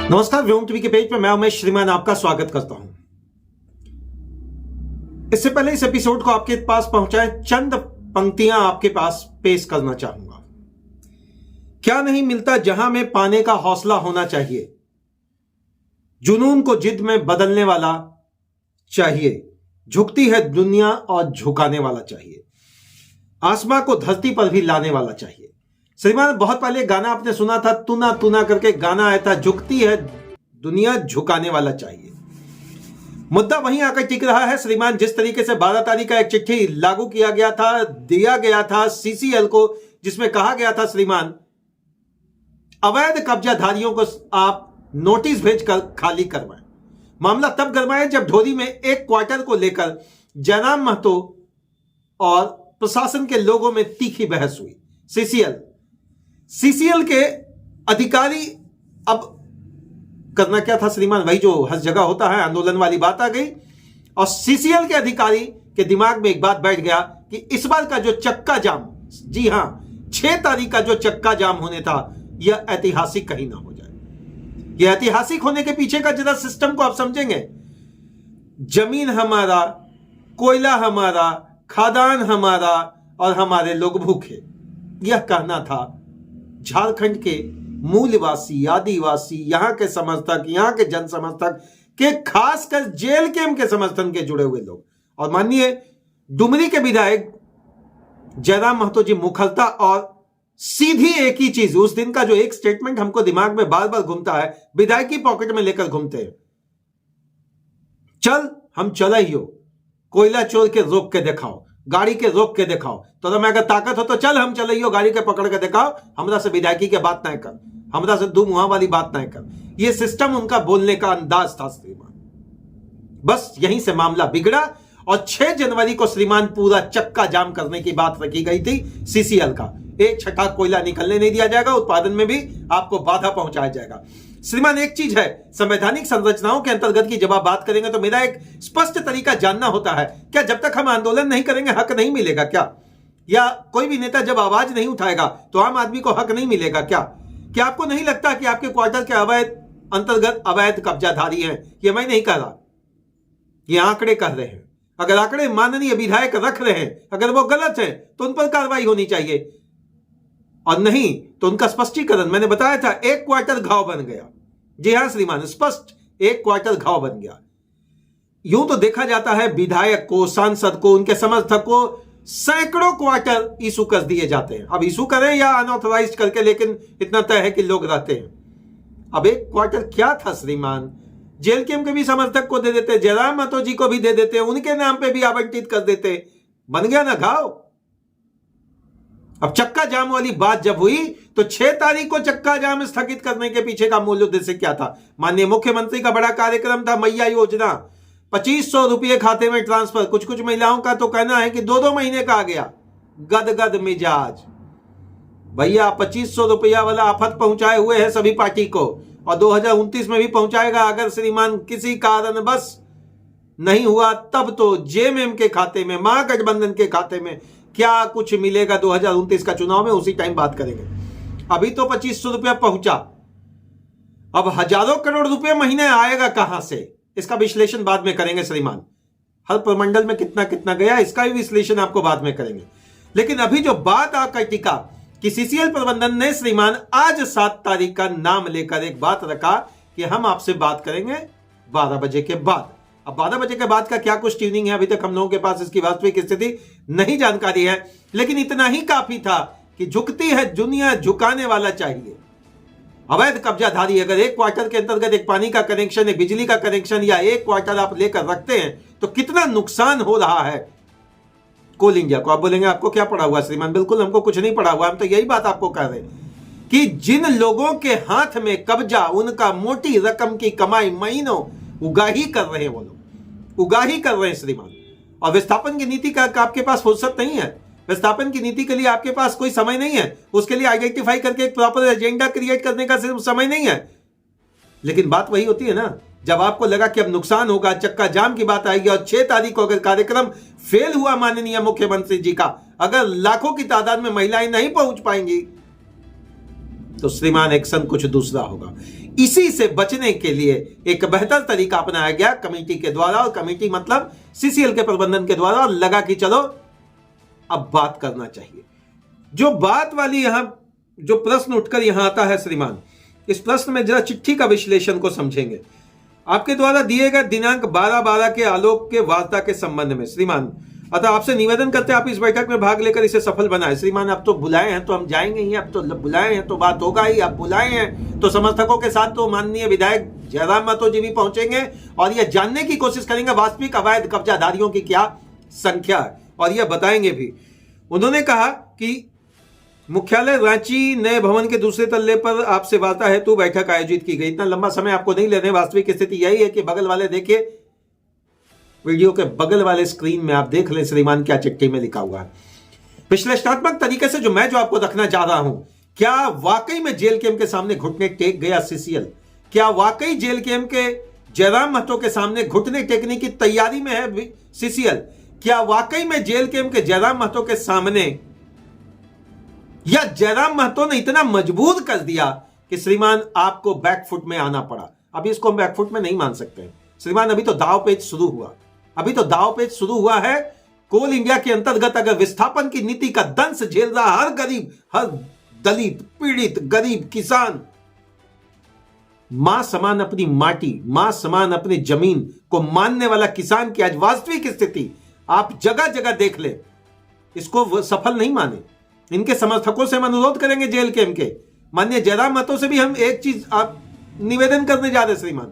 नमस्कार, व्योम टीवी के पेज पर मैं उमेश श्रीमान आपका स्वागत करता हूं। इससे पहले इस एपिसोड को आपके पास पहुंचाए चंद पंक्तियां आपके पास पेश करना चाहूंगा। क्या नहीं मिलता जहां में पाने का हौसला होना चाहिए, जुनून को जिद में बदलने वाला चाहिए, झुकती है दुनिया और झुकाने वाला चाहिए, आसमां को धरती पर भी लाने वाला चाहिए। श्रीमान, बहुत पहले गाना आपने सुना था, तुना तुना करके गाना आया था, झुकती है दुनिया झुकाने वाला चाहिए। मुद्दा वहीं आकर टिक रहा है श्रीमान। जिस तरीके से 12 तारीख का एक चिट्ठी लागू किया गया था, दिया गया था सीसीएल को, जिसमें कहा गया था श्रीमान अवैध कब्जाधारियों को आप नोटिस भेजकर खाली करवाएं। मामला तब गरमाया जब ढोरी में एक क्वार्टर को लेकर जयराम महतो और प्रशासन के लोगों में तीखी बहस हुई। सीसीएल के अधिकारी, अब करना क्या था श्रीमान, वही जो हर जगह होता है, आंदोलन वाली बात आ गई और सीसीएल के अधिकारी के दिमाग में एक बात बैठ गया कि इस बार का जो चक्का जाम, जी हां 6 तारीख का जो चक्का जाम होने था, यह ऐतिहासिक कहीं ना हो जाए। यह ऐतिहासिक होने के पीछे का जरा सिस्टम को आप समझेंगे। जमीन हमारा, कोयला हमारा, खादान हमारा और हमारे लोग भूखे, यह कहना था झारखंड के मूलवासी, आदिवासी, यहां के समर्थक, यहां के जन समर्थक के, खासकर जेल कैंप के समर्थन के जुड़े हुए लोग। और माननीय डुमरी के विधायक जयराम महतो जी मुखरता और सीधी एक ही चीज, उस दिन का जो एक स्टेटमेंट हमको दिमाग में बार बार घूमता है, विधायक की पॉकेट में लेकर घूमते हैं, चल हम चला ही हो, कोयला चोर के रोक के दिखाओ, गाड़ी के रोक के दिखाओ, तो मैं अगर ताकत हो तो चल हम चलियो, गाड़ी के पकड़ के दिखाओ, हमरा से विधायकी के बात ना कर, हमरा से दो मुहा वाली बात ना कर। यह सिस्टम उनका बोलने का अंदाज था श्रीमान। बस यहीं से मामला बिगड़ा और 6 जनवरी को श्रीमान पूरा चक्का जाम करने की बात रखी गई थी सीसीएल का। एक छठा कोयला निकलने नहीं दिया जाएगा, उत्पादन में भी आपको बाधा पहुंचाया जाएगा। श्रीमान, एक चीज है, संवैधानिक संरचनाओं के अंतर्गत की जब आप बात करेंगे तो मेरा एक स्पष्ट तरीका जानना होता है। क्या जब तक हम आंदोलन नहीं करेंगे हक नहीं मिलेगा क्या? या कोई भी नेता जब आवाज नहीं उठाएगा तो आम आदमी को हक नहीं मिलेगा क्या? क्या आपको नहीं लगता कि आपके क्वार्टर के अवैध अंतर्गत अवैध कब्जाधारी हैं? ये मैं नहीं कह रहा, ये आंकड़े कह रहे हैं। अगर आंकड़े माननीय विधायक रख रहे हैं, अगर वो गलत है तो उन पर कार्रवाई होनी चाहिए, और नहीं तो उनका स्पष्टीकरण, मैंने बताया था, एक क्वार्टर घाव बन गया। जी हां श्रीमान, स्पष्ट एक क्वार्टर घाव बन गया। यूं तो देखा जाता है विधायक को, सांसद को, उनके समर्थक को सैकड़ों क्वार्टर इशू कर दिए जाते हैं। अब इशू करें या अनऑथराइज्ड करके, लेकिन इतना तय है कि लोग रहते हैं। अब एक क्वार्टर क्या था श्रीमान, जेल कैंप के भी समर्थक को दे देते, जयराम महतो जी को भी दे देते, उनके नाम पे भी आवंटित कर देते, बन गया ना घाव। अब चक्का जाम वाली बात जब हुई तो 6 तारीख को चक्का जाम स्थगित करने के पीछे का मूल उद्देश्य क्या था? माननीय मुख्यमंत्री का बड़ा कार्यक्रम था, मैया योजना, 2500 रुपये खाते में ट्रांसफर। कुछ महिलाओं का तो कहना है कि 2-2 महीने का आ गया। गदगद मिजाज भैया, 2500 रुपया वाला आफत पहुंचाए हुए है सभी पार्टी को, और 2029 में भी पहुंचाएगा। अगर श्रीमान किसी कारण बस नहीं हुआ तब तो जेएमएम के खाते में, महागठबंधन के खाते में क्या कुछ मिलेगा 2029 का चुनाव में, उसी टाइम बात करेंगे। अभी तो 2500 रुपया पहुंचा, अब हजारों करोड़ रुपए महीने आएगा कहां से, इसका विश्लेषण बाद में करेंगे श्रीमान। हर प्रमंडल में कितना कितना गया, इसका भी विश्लेषण आपको बाद में करेंगे। लेकिन अभी जो बात आकर टिका कि सीसीएल प्रबंधन ने श्रीमान आज 7 तारीख का नाम लेकर एक बात रखा कि हम आपसे बात करेंगे 12 बजे के बाद। अब 12 बजे के बाद का क्या कुछ ट्यूनिंग है, अभी तक हम लोगों के पास इसकी वास्तविक स्थिति नहीं जानकारी है, लेकिन इतना ही काफी था कि झुकती है दुनिया झुकाने वाला चाहिए। अवैध कब्जाधारी अगर एक क्वार्टर के अंतर्गत एक पानी का कनेक्शन, एक बिजली का कनेक्शन या एक क्वार्टर आप लेकर रखते हैं तो कितना नुकसान हो रहा है कोल इंडिया को। आप बोलेंगे आपको क्या पड़ा हुआ श्रीमान? बिल्कुल हमको कुछ नहीं पड़ा हुआ, हम तो यही बात आपको कह रहे हैं कि जिन लोगों के हाथ में कब्जा, उनका मोटी रकम की कमाई महीनों उगाही कर रहे हैं, वो लोग उगाही कर रहे हैं श्रीमान। और विस्थापन की नीति का आपके पास फुर्सत नहीं है, विस्थापन की नीति के लिए आपके पास कोई समय नहीं है, उसके लिए आइडेंटिफाई करके एक प्रॉपर एजेंडा क्रिएट करने का सिर्फ समय नहीं है। लेकिन बात वही होती है ना, जब आपको लगा कि अब नुकसान होगा, चक्का जाम की बात आएगी, और 6 तारीख को अगर कार्यक्रम फेल हुआ माननीय मुख्यमंत्री जी का, अगर लाखों की तादाद में महिलाएं नहीं पहुंच पाएंगी तो श्रीमान एक्शन कुछ दूसरा होगा। इसी से बचने के लिए एक बेहतर तरीका अपनाया गया कमेटी के द्वारा, और कमेटी मतलब सीसीएल के प्रबंधन के द्वारा, लगा कि चलो अब बात करना चाहिए। जो बात वाली यहां जो प्रश्न उठकर यहां आता है श्रीमान, इस प्रश्न में जरा चिट्ठी का विश्लेषण को समझेंगे। आपके द्वारा दिए गए दिनांक 12/12 के आलोक के वार्ता के संबंध में श्रीमान, अतः आपसे निवेदन करते हैं आप इस बैठक में भाग लेकर इसे सफल बनाए। श्रीमान अब तो बुलाए हैं तो हम जाएंगे ही, अब तो बुलाए हैं तो बात होगा ही। आप बुलाए हैं तो समर्थकों के साथ तो माननीय विधायक जयराम महतो जी भी पहुंचेंगे और यह जानने की कोशिश करेंगे वास्तविक अवैध कब्जाधारियों की क्या संख्या है, और यह बताएंगे भी। उन्होंने कहा कि मुख्यालय रांची नए भवन के दूसरे तल्ले पर आपसे वार्ता हेतु बैठक आयोजित की गई। इतना लंबा समय आपको नहीं लेने, वास्तविक स्थिति यही है कि बगल वाले देखिए, वीडियो के बगल वाले स्क्रीन में आप देख लें श्रीमान क्या चिट्ठी में लिखा हुआ है। विश्लेषणात्मक तरीके से जो आपको रखना चाह रहा हूं, क्या वाकई में जेल कैंप के सामने घुटने टेक गया सीसीएल? क्या वाकई जेल कैंप के जयराम महतो के सामने घुटने टेकने की तैयारी में है सीसीएल? क्या वाकई में जेल कैंप के जयराम महतो के सामने, या जयराम महतो ने इतना मजबूर कर दिया कि श्रीमान आपको बैकफुट में आना पड़ा? अभी इसको हम बैकफुट में नहीं मान सकते श्रीमान, अभी तो दाव पेच शुरू हुआ, अभी तो दाव पेच शुरू हुआ है। कोल इंडिया के अंतर्गत अगर विस्थापन की नीति का दंश झेल रहा हर गरीब, हर दलित, पीड़ित, गरीब, किसान, मां समान अपनी माटी, मां समान अपनी जमीन को मानने वाला किसान की आज वास्तविक स्थिति आप जगह जगह देख ले, इसको सफल नहीं माने। इनके समर्थकों से हम अनुरोध करेंगे, जेल कैंप के माननीय जयराम महतो से भी हम एक चीज आप निवेदन करने जा रहे श्रीमान,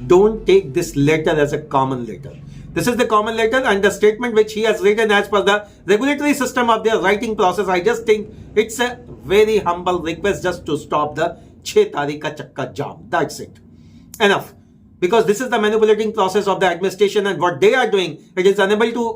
don't take this letter as a common letter. This is the common letter and the statement which he has written as per the regulatory system of their writing process. I just think it's a very humble request just to stop the 6 तारीख का चक्का जाम. That's it. Enough. Because this is the manipulating process of the administration and what they are doing, it is unable to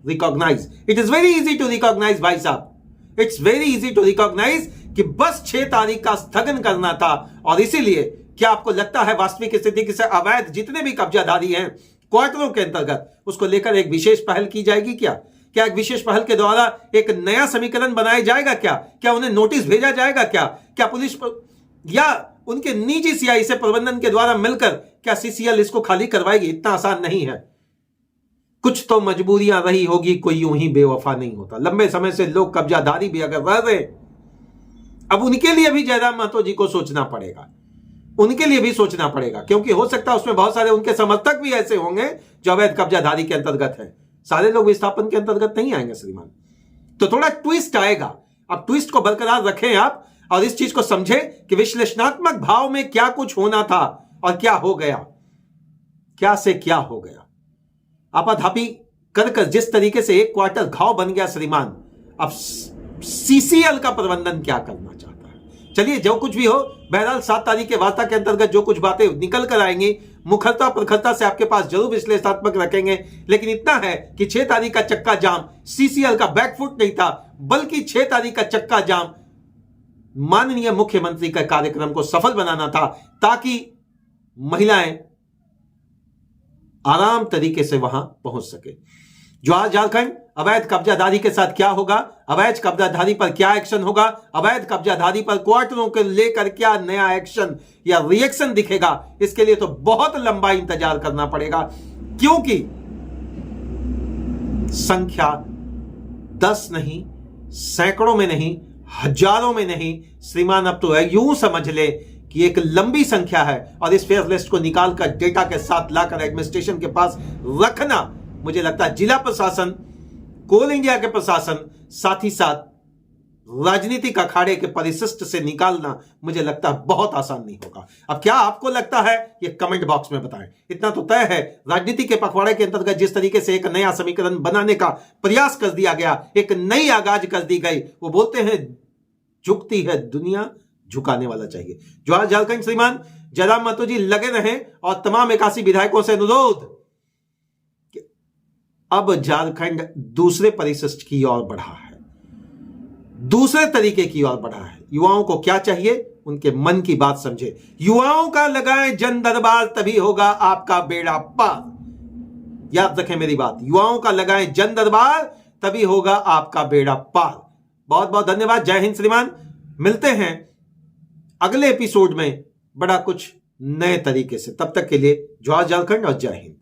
recognize. It is very easy to recognize भाई साहब. It's very easy to recognize कि बस 6 तारीख का स्थगन करना था, और इसीलिए क्या आपको लगता है वास्तविक स्थिति कि अवैध जितने भी कब्जाधारी हैं क्वार्टरों के अंतर्गत, उसको लेकर एक विशेष पहल की जाएगी? क्या एक विशेष पहल के द्वारा एक नया समीकरण बनाया जाएगा? क्या उन्हें नोटिस भेजा जाएगा? क्या पुलिस या उनके निजी सीआई से प्रबंधन के द्वारा मिलकर क्या सीसीएल इसको खाली करवाएगी? इतना आसान नहीं है। कुछ तो मजबूरियां रही होगी, कोई यूं ही बेवफा नहीं होता। लंबे समय से लोग कब्जाधारी भी अगर रह रहे, अब उनके लिए भी जयराम महतो जी को सोचना पड़ेगा, उनके लिए भी सोचना पड़ेगा, क्योंकि हो सकता है उसमें बहुत सारे उनके समर्थक भी ऐसे होंगे जो अवैध कब्जाधारी के अंतर्गत है। सारे लोग विस्थापन के अंतर्गत नहीं आएंगे श्रीमान, तो थोड़ा ट्विस्ट आएगा। अब ट्विस्ट को बरकरार रखें आप, और इस चीज को समझें कि विश्लेषणात्मक भाव में क्या कुछ होना था और क्या हो गया, क्या से क्या हो गया। आपाधापी कर जिस तरीके से एक क्वार्टर घाव बन गया श्रीमान, अब सीसीएल का प्रबंधन क्या करना चाहता है? चलिए जो कुछ भी हो, बहरहाल 7 तारीख के वार्ता के अंतर्गत जो कुछ बातें निकल कर आएंगी, मुखरता प्रखरता से आपके पास जरूर विश्लेषणात्मक रखेंगे। लेकिन इतना है कि 6 तारीख का चक्का जाम सीसीएल का बैकफुट नहीं था, बल्कि 6 तारीख का चक्का जाम माननीय मुख्यमंत्री का कार्यक्रम को सफल बनाना था, ताकि महिलाएं आराम तरीके से वहां पहुंच सके। जो आज झारखंड अवैध कब्जाधारी के साथ क्या होगा, अवैध कब्जाधारी पर क्या एक्शन होगा, अवैध कब्जाधारी पर क्वार्टरों को लेकर क्या नया एक्शन या रिएक्शन दिखेगा, इसके लिए तो बहुत लंबा इंतजार करना पड़ेगा, क्योंकि संख्या 10 नहीं, सैकड़ों में नहीं, हजारों में नहीं श्रीमान, अब तो यूं समझ ले कि एक लंबी संख्या है, और इस फेयर लिस्ट को निकालकर डेटा के साथ लाकर एडमिनिस्ट्रेशन के पास रखना, मुझे लगता है जिला प्रशासन, कोल इंडिया के प्रशासन, साथ ही साथ राजनीतिक अखाड़े के परिशिष्ट से निकालना, मुझे लगता है बहुत आसान नहीं होगा। अब क्या आपको लगता है, ये कमेंट बॉक्स में बताएं। इतना तो तय है, राजनीति के पखवाड़े के अंतर्गत जिस तरीके से एक नया समीकरण बनाने का प्रयास कर दिया गया, एक नई आगाज कर दी गई, वो बोलते हैं झुकती है दुनिया, झुकाने वाला चाहिए। जो आज झारखंड श्रीमान जयराम महतो जी लगे रहे, और तमाम 81 विधायकों से अनुरोध, अब झारखंड दूसरे परिशिष्ट की ओर बढ़ा है, दूसरे तरीके की ओर बढ़ा है। युवाओं को क्या चाहिए, उनके मन की बात समझे। युवाओं का लगाएं जन दरबार, तभी होगा आपका बेड़ा पार। याद रखें मेरी बात, युवाओं का लगाएं जन दरबार, तभी होगा आपका बेड़ा पार। बहुत बहुत धन्यवाद। जय हिंद श्रीमान। मिलते हैं अगले एपिसोड में बड़ा कुछ नए तरीके से। तब तक के लिए जय झारखंड और जय हिंद।